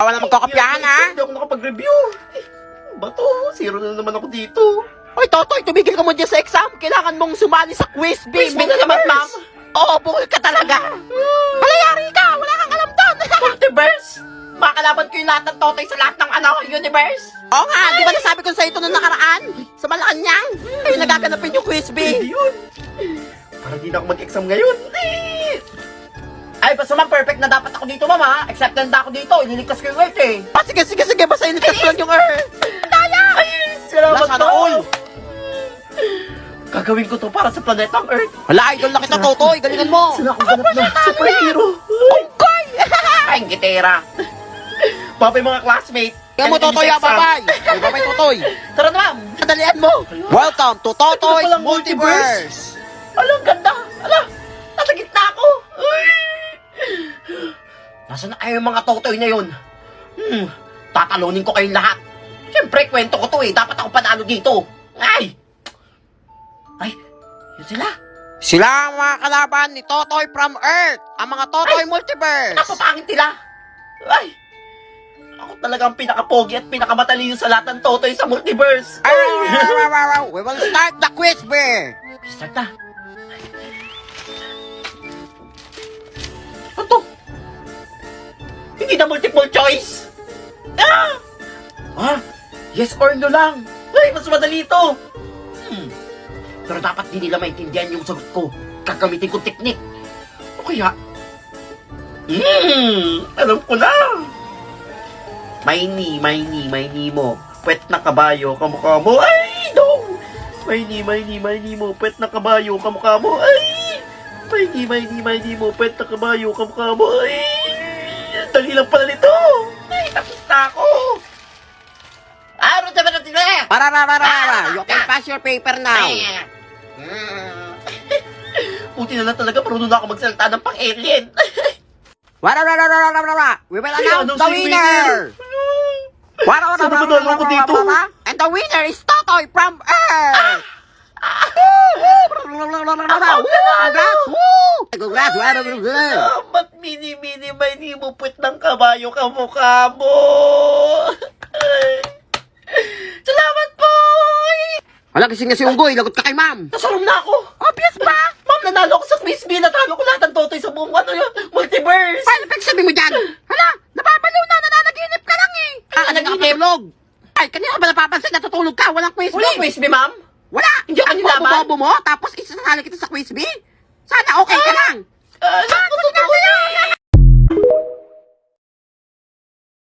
Wala magkakapyahan, ha? Hindi ako nakapag-review. Bato, zero na naman ako dito. Hoy, Totoy, tumigil ka mo dyan sa exam. Kailangan mong sumali sa quiz bee. Quiz bee na naman, ma'am. Oo, bukol ka talaga. Malayari ka, wala kang alam doon. Multiverse! Makakalaban ko yung lahat ng Totoy sa lahat ng universe. Oo nga, di ba nasabi ko sa ito nung nakaraan? Sa Malacanang. Ay, nagaganapin yung quiz bee. Hindi yun. Para di na ako mag-exam ngayon. Ay, basta ma'am, perfect na dapat ako dito, ma'am, ha? Accepted na ako dito. Ililigtas ko yung Earth, eh. Ah, sige, basta initas ko lang yung Earth. Daya! Ay, salamat Sana po. all. Gagawin ko to para sa planetang Earth. Wala, idol na kita, Totoy. Galingan mo. Sila akong ganap na superhero. Ungkoy! Ay, gitera. Babay mga classmate. Kaya mo, Totoy, ha, babay. Ay, babay, Totoy. Tara na, ma'am. Kadalian mo. Welcome to Totoy's Ito palang Multiverse. Alam, ganda. Ala, nasa gitna ako. Uy. Nasaan na kayo yung mga Totoy na yun? Tatalunin ko kayong lahat. Siyempre, kwento ko to eh. Dapat ako panalo dito. Ay, yun sila. Sila ang mga kalaban ni Totoy from Earth. Ang mga Totoy Multiverse. Napapangit nila. Ay, ako talaga ang pinakapogi at pinakamatalino sa lahat ng Totoy sa multiverse. We will start the quiz bee. Start na. Ano to? Hindi na multiple choice. Yes or no lang. Ay, mas madali ito. Pero dapat di nila maintindihan yung sagot ko. Gagamitin kong teknik. O kaya, alam ko na. May ni mo. Pwet na kabayo, kamukha mo. Ay, no! May ni mo. Pwet na kabayo, kamukha mo. Ay! May ni mo. Pwet na kabayo, kamukha mo. Ay! Dali lang pala nito. Ay, tapos na ako. Araw na ba natin na? You can pass your paper now. Buti na lang talaga marunong na ako magsalita ng pang-alien. We will announce the winner. Saan ba dala ako dito? And the winner is Totoy from Earth. Congrats. Ba't mini-mini may ni mo puwet ng kabayo kamukha mo? Salamat po! Wala kasi nga si Unggoy, lagot ka kay ma'am. Nasalam na ako. Obvious ba? Ma'am, nanalo ako sa quiz bee. Natalo ko lahat ng Totoy sa buong multiverse. Paano pagsabi mo dyan? Hala, napapaliw na, nananaginip ka lang eh. Nagkakatulog. Ay, kanina ba napapansin, natutulog ka, walang quiz Walang bee. quiz bee, ma'am? Wala. Hindi ako nilaban. Bobo mo, tapos isasali kita sa quiz bee. Sana okay ka lang. Naku,